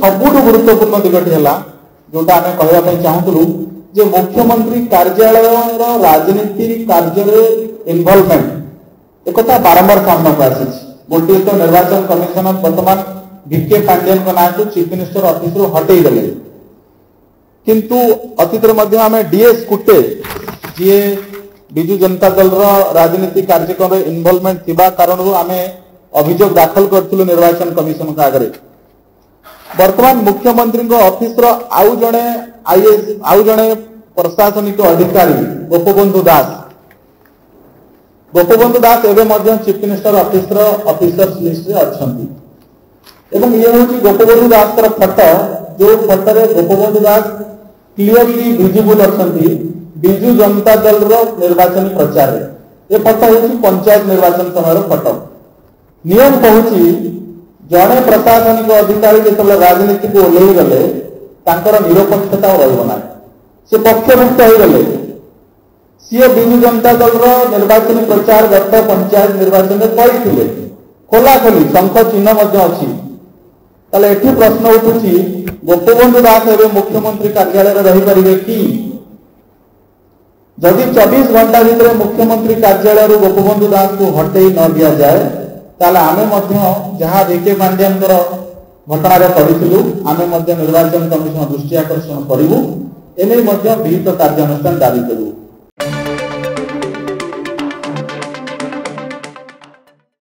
सबुठ गुरुत्वपूर्ण दिगटी है जोटा आम कहवाई चाहूलु जे मुख्यमंत्री कार्यालय राजनीति कार्य इनवॉल्वमेंट एक बारंबार सामना को आसी। गोटे तो निर्वाचन कमिशनर वर्तमान वीके पांडियन ना को चीफ मिनिस्टर ऑफिस रू हटई देले, किंतु अतीत आम डीएस कुटे जी विजु जनता दल राजनीति कार्यक्रम इनवॉल्वमेंट थिबा कारण आम अभियोग दाखल करूँ निर्वाचन कमिशन का आगे। वर्तमान मुख्यमंत्री ऑफिस आउ जड़े प्रशासनिक अधिकारी गोपबंधु दास एवं chief minister office officers list रे अछंती एवं ये हूँ गोपबंधु दास फोटो जो फोटो रे गोपबंधु दास क्लियरली विजिबल अछंती विजु जनता दल निर्वाचन प्रचार रे। ये फोटो हूँ पंचायत निर्वाचन समय फोटो। नियम कहूँ जड़े प्रशासनिक अधिकारी जो राजनीति को ओल्लई गले निरपेक्षता रहा से पक्षभुक्त हो गले। सी विजु जनता दल निर्वाचन प्रचार गत पंचायत निर्वाचन में करते खोलाखोली शंख चिन्ह अच्छी। ताले एठी प्रश्न उठुची गोपबंधु दास एवं मुख्यमंत्री कार्यालय रही पारे कि जदि 24 घंटा भितर मुख्यमंत्री कार्यालय गोपबंधु दास को हटई न दि जाए ताले आमे जहाँ वीके पांडियन घटना करूँ आमे निर्वाचन कमिशन दृष्टि आकर्षण करूँ एने विहित कार्यानुष्ठान दाबी करूँ।